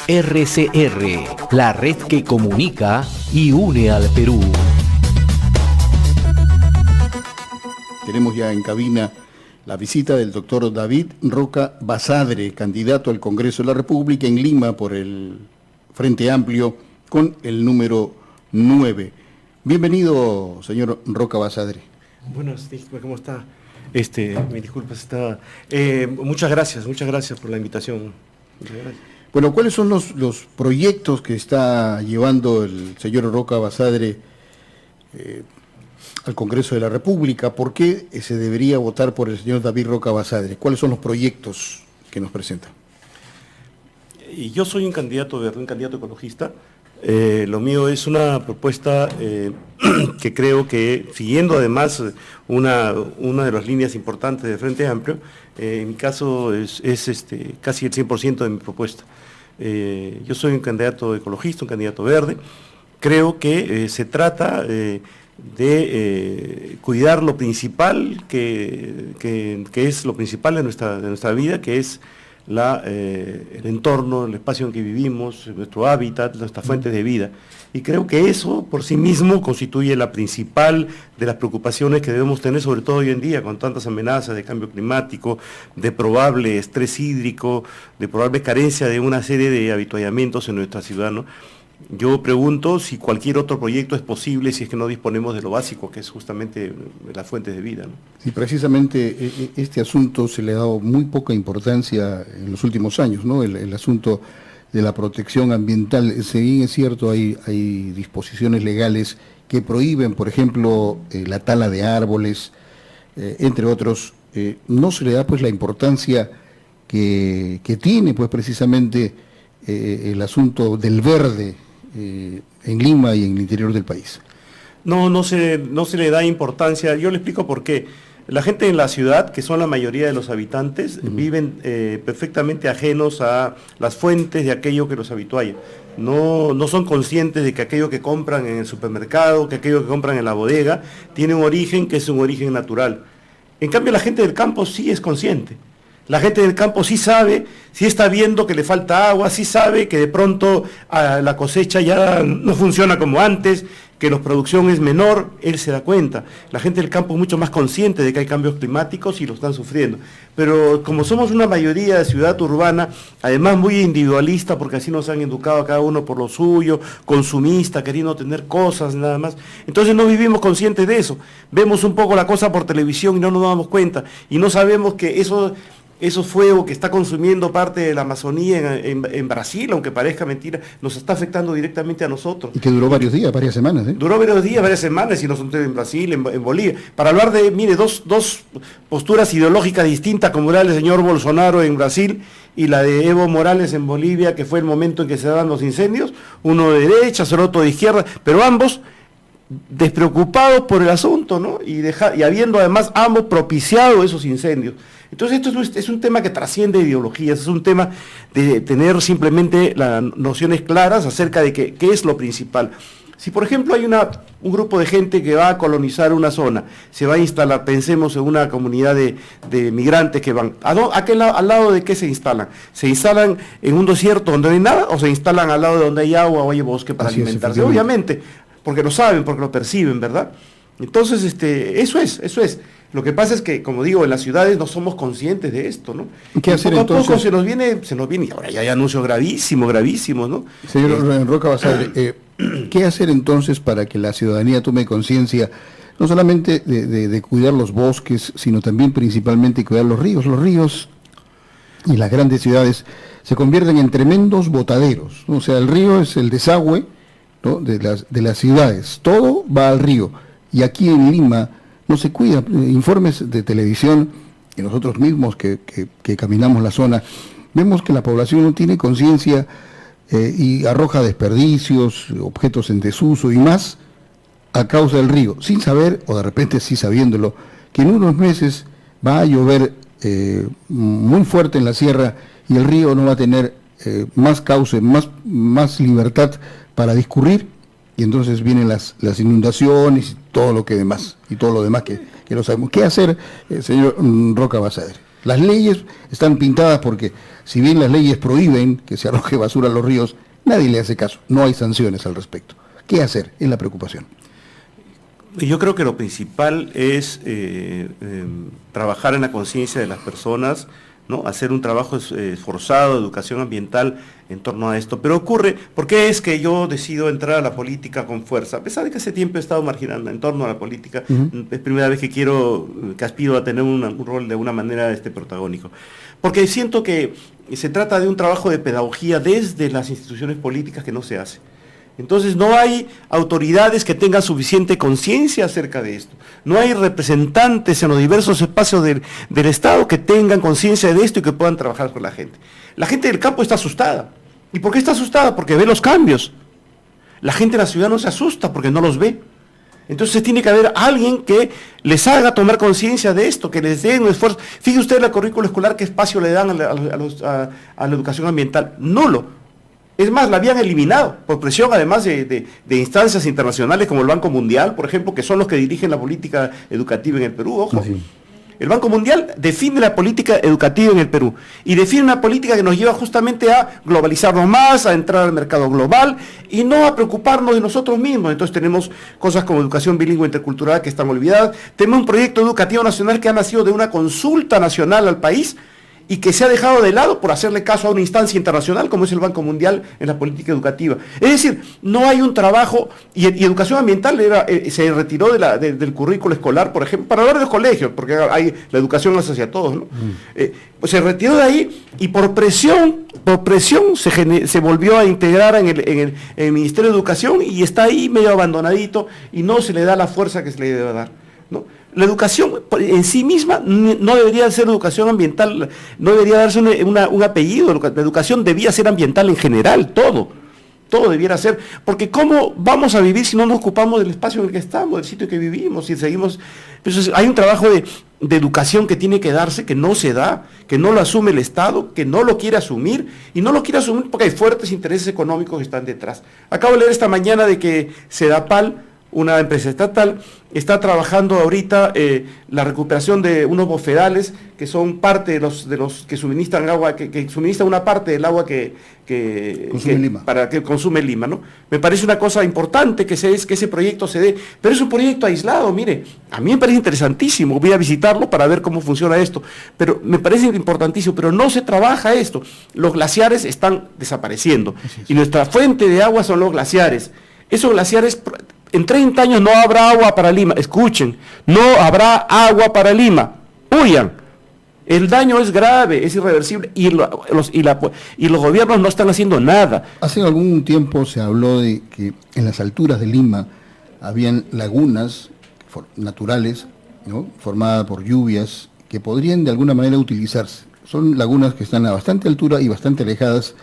RCR, la red que comunica y une al Perú. Tenemos ya en cabina la visita del doctor David Roca Basadre, candidato al Congreso de la República en Lima por el Frente Amplio con el número 9. Bienvenido, señor Roca Basadre. Buenos días, ¿cómo está? Mi disculpa, muchas gracias por la invitación. Muchas gracias. Bueno, ¿cuáles son los proyectos que está llevando el señor Roca Basadre al Congreso de la República? ¿Por qué se debería votar por el señor David Roca Basadre? ¿Cuáles son los proyectos que nos presenta? Yo soy un candidato verde, un candidato ecologista. Lo mío es una propuesta que creo que, siguiendo además una de las líneas importantes del Frente Amplio, en mi caso es casi el 100% de mi propuesta. Yo soy un candidato ecologista, un candidato verde. Creo que se trata de cuidar lo principal, que es lo principal de nuestra vida, que es el entorno, el espacio en que vivimos, nuestro hábitat, nuestras fuentes de vida. Y creo que eso por sí mismo constituye la principal de las preocupaciones que debemos tener, sobre todo hoy en día, con tantas amenazas de cambio climático, de probable estrés hídrico, de probable carencia de una serie de habituallamientos en nuestra ciudad, ¿no? Yo pregunto si cualquier otro proyecto es posible si es que no disponemos de lo básico, que es justamente las fuentes de vida, ¿no? Sí, precisamente este asunto se le ha dado muy poca importancia en los últimos años, ¿no? El asunto de la protección ambiental. Si bien es cierto, hay disposiciones legales que prohíben, por ejemplo, la tala de árboles, entre otros, no se le da pues la importancia que tiene pues precisamente el asunto del verde en Lima y en el interior del país. No se le da importancia. Yo le explico por qué. La gente en la ciudad, que son la mayoría de los habitantes, viven perfectamente ajenos a las fuentes de aquello que los habitualla. No son conscientes de que aquello que compran en el supermercado, que aquello que compran en la bodega, tiene un origen que es un origen natural. En cambio, la gente del campo sí es consciente. La gente del campo sí sabe, sí está viendo que le falta agua, sí sabe que de pronto la cosecha ya no funciona como antes, que la producción es menor, él se da cuenta. La gente del campo es mucho más consciente de que hay cambios climáticos y lo están sufriendo. Pero como somos una mayoría de ciudad urbana, además muy individualista, porque así nos han educado a cada uno por lo suyo, consumista, queriendo tener cosas nada más, entonces no vivimos conscientes de eso. Vemos un poco la cosa por televisión y no nos damos cuenta, y no sabemos que eso fuego que está consumiendo parte de la Amazonía en Brasil, aunque parezca mentira, nos está afectando directamente a nosotros. Y que duró varios días, varias semanas, ¿eh? Duró varios días, varias semanas, y no son en Brasil, en Bolivia. Para hablar de, mire, dos posturas ideológicas distintas, como la del señor Bolsonaro en Brasil y la de Evo Morales en Bolivia, que fue el momento en que se daban los incendios, uno de derecha, el otro de izquierda, pero ambos despreocupados por el asunto, ¿no? Y habiendo además ambos propiciado esos incendios. Entonces esto es un tema que trasciende ideologías, es un tema de tener simplemente las nociones claras acerca de qué es lo principal. Si por ejemplo hay un grupo de gente que va a colonizar una zona, se va a instalar, pensemos en una comunidad de migrantes que van, ¿al lado de qué se instalan? ¿Se instalan en un desierto donde no hay nada o se instalan al lado de donde hay agua o hay bosque para alimentarse? Obviamente, porque lo saben, porque lo perciben, ¿verdad? Entonces, eso es. Lo que pasa es que, como digo, en las ciudades no somos conscientes de esto, ¿no? ¿Qué hacer entonces? Poco a poco se nos viene, y ahora ya hay anuncios gravísimos, ¿no? Señor Roca Basadre, ¿qué hacer entonces para que la ciudadanía tome conciencia, no solamente de cuidar los bosques, sino también principalmente cuidar los ríos? Los ríos y las grandes ciudades se convierten en tremendos botaderos, ¿no? O sea, el río es el desagüe, ¿no?, de las ciudades, todo va al río, y aquí en Lima no se cuida. Informes de televisión, y nosotros mismos que caminamos la zona, vemos que la población no tiene conciencia y arroja desperdicios, objetos en desuso y más a causa del río, sin saber, o de repente sí sabiéndolo, que en unos meses va a llover muy fuerte en la sierra y el río no va a tener más cauce, más libertad para discurrir, y entonces vienen las inundaciones y todo lo demás que lo sabemos. ¿Qué hacer, señor Roca Basadre? Las leyes están pintadas porque, si bien las leyes prohíben que se arroje basura a los ríos, nadie le hace caso, no hay sanciones al respecto. ¿Qué hacer? Es la preocupación. Yo creo que lo principal es trabajar en la conciencia de las personas, ¿no? Hacer un trabajo esforzado de educación ambiental en torno a esto. Pero ocurre, ¿por qué es que yo decido entrar a la política con fuerza? A pesar de que hace tiempo he estado marginando en torno a la política, es primera vez que aspiro a tener un rol de una manera protagónico. Porque siento que se trata de un trabajo de pedagogía desde las instituciones políticas que no se hace. Entonces no hay autoridades que tengan suficiente conciencia acerca de esto. No hay representantes en los diversos espacios del Estado que tengan conciencia de esto y que puedan trabajar con la gente. La gente del campo está asustada. ¿Y por qué está asustada? Porque ve los cambios. La gente de la ciudad no se asusta porque no los ve. Entonces tiene que haber alguien que les haga tomar conciencia de esto, que les dé un esfuerzo. Fíjese usted en la currícula escolar qué espacio le dan a la educación ambiental. Nulo. Es más, la habían eliminado por presión, además de instancias internacionales como el Banco Mundial, por ejemplo, que son los que dirigen la política educativa en el Perú. Ojo. Sí. El Banco Mundial define la política educativa en el Perú y define una política que nos lleva justamente a globalizarnos más, a entrar al mercado global y no a preocuparnos de nosotros mismos. Entonces tenemos cosas como educación bilingüe intercultural que están olvidadas. Tenemos un proyecto educativo nacional que ha nacido de una consulta nacional al país y que se ha dejado de lado por hacerle caso a una instancia internacional como es el Banco Mundial en la política educativa. Es decir, no hay un trabajo, y educación ambiental se retiró del currículo escolar, por ejemplo, para hablar de los colegios, porque la educación es hacia todos, ¿no? Pues se retiró de ahí y por presión se volvió a integrar en el Ministerio de Educación y está ahí medio abandonadito y no se le da la fuerza que se le debe dar, ¿no? La educación en sí misma no debería ser educación ambiental, no debería darse un apellido. La educación debía ser ambiental en general, todo debiera ser, porque ¿cómo vamos a vivir si no nos ocupamos del espacio en el que estamos, del sitio que vivimos, si seguimos? Entonces hay un trabajo de educación que tiene que darse, que no se da, que no lo asume el Estado, que no lo quiere asumir, y no lo quiere asumir porque hay fuertes intereses económicos que están detrás. Acabo de leer esta mañana de que Sedapal, una empresa estatal, está trabajando ahorita la recuperación de unos bofedales que son parte de los que suministran agua, que suministran una parte del agua que consume Lima, ¿no? Me parece una cosa importante que ese proyecto se dé, pero es un proyecto aislado. Mire, a mí me parece interesantísimo, voy a visitarlo para ver cómo funciona esto, pero me parece importantísimo, pero no se trabaja esto. Los glaciares están desapareciendo y nuestra fuente de agua son los glaciares. Esos glaciares, en 30 años no habrá agua para Lima. Escuchen, no habrá agua para Lima. Huyan. El daño es grave, es irreversible y los gobiernos no están haciendo nada. Hace algún tiempo se habló de que en las alturas de Lima habían lagunas naturales, ¿no?, formadas por lluvias que podrían de alguna manera utilizarse. Son lagunas que están a bastante altura y bastante alejadas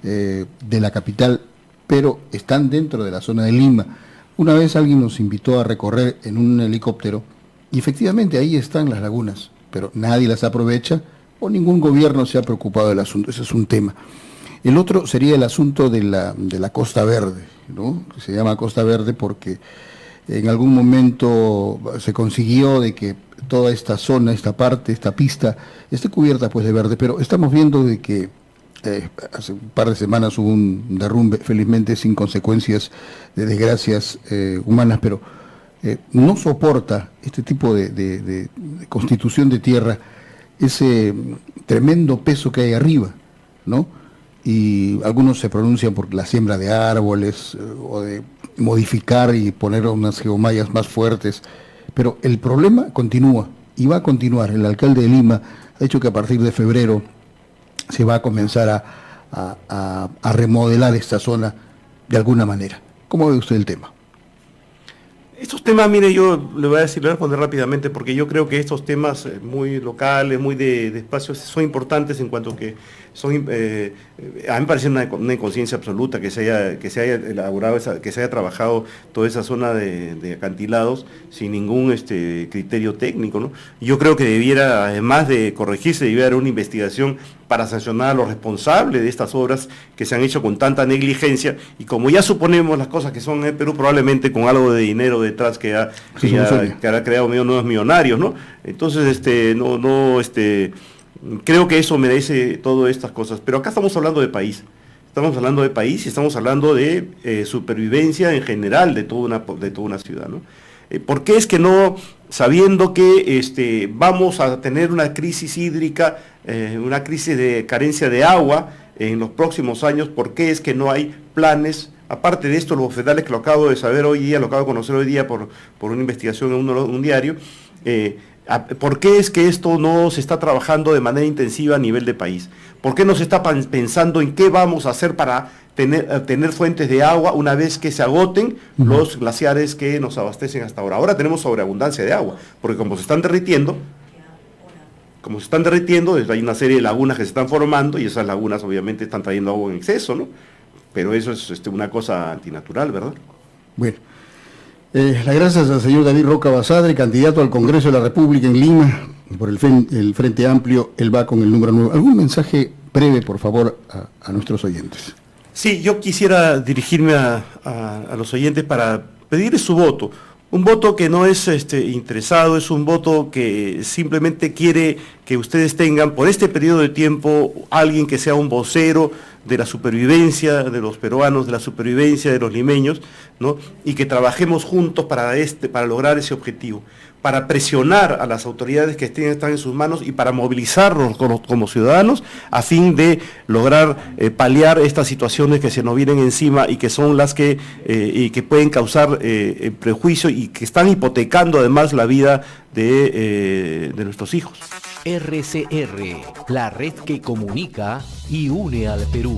de la capital, pero están dentro de la zona de Lima. Una vez alguien nos invitó a recorrer en un helicóptero y efectivamente ahí están las lagunas, pero nadie las aprovecha o ningún gobierno se ha preocupado del asunto. Ese es un tema. El otro sería el asunto de la Costa Verde, ¿no? Se llama Costa Verde porque en algún momento se consiguió de que toda esta zona, esta parte, esta pista, esté cubierta pues de verde, pero estamos viendo de que hace un par de semanas hubo un derrumbe, felizmente sin consecuencias de desgracias humanas, pero no soporta este tipo de constitución de tierra ese tremendo peso que hay arriba, ¿no? Y algunos se pronuncian por la siembra de árboles o de modificar y poner unas geomallas más fuertes, pero el problema continúa y va a continuar. El alcalde de Lima ha dicho que a partir de febrero se va a comenzar a remodelar esta zona de alguna manera. ¿Cómo ve usted el tema? Estos temas, mire, yo le voy a responder rápidamente, porque yo creo que estos temas muy locales, muy de espacios, son importantes en cuanto que son, a mí me parece una inconsciencia absoluta que se haya elaborado, que se haya trabajado toda esa zona de acantilados sin ningún criterio técnico, ¿no? Yo creo que debiera, además de corregirse, debiera haber una investigación para sancionar a los responsables de estas obras que se han hecho con tanta negligencia, y como ya suponemos las cosas que son en Perú, probablemente con algo de dinero detrás que ha creado nuevos millonarios, ¿no? Entonces, Creo que eso merece todas estas cosas. Pero acá estamos hablando de país. Estamos hablando de país y estamos hablando de supervivencia en general de toda una ciudad, ¿no? ¿Por qué es que no, sabiendo que vamos a tener una crisis hídrica, una crisis de carencia de agua en los próximos años, por qué es que no hay planes? Aparte de esto, los federales, que lo acabo de saber hoy día, lo acabo de conocer hoy día por una investigación en un diario, ¿por qué es que esto no se está trabajando de manera intensiva a nivel de país? ¿Por qué no se está pensando en qué vamos a hacer para tener fuentes de agua una vez que se agoten los glaciares que nos abastecen hasta ahora? Ahora tenemos sobreabundancia de agua, porque como se están derritiendo, hay una serie de lagunas que se están formando y esas lagunas obviamente están trayendo agua en exceso, ¿no? Pero eso es una cosa antinatural, ¿verdad? Bueno, las gracias al señor David Roca Basadre, candidato al Congreso de la República en Lima, por el Frente Amplio. Él va con el número 9. ¿Algún mensaje breve, por favor, a nuestros oyentes? Sí, yo quisiera dirigirme a los oyentes para pedirles su voto. Un voto que no es interesado, es un voto que simplemente quiere que ustedes tengan por este periodo de tiempo alguien que sea un vocero de la supervivencia de los peruanos, de la supervivencia de los limeños, ¿no? Y que trabajemos juntos para lograr ese objetivo, para presionar a las autoridades que están en sus manos y para movilizarnos como ciudadanos a fin de lograr paliar estas situaciones que se nos vienen encima y que son las que pueden causar prejuicio y que están hipotecando además la vida de nuestros hijos. RCR, la red que comunica y une al Perú.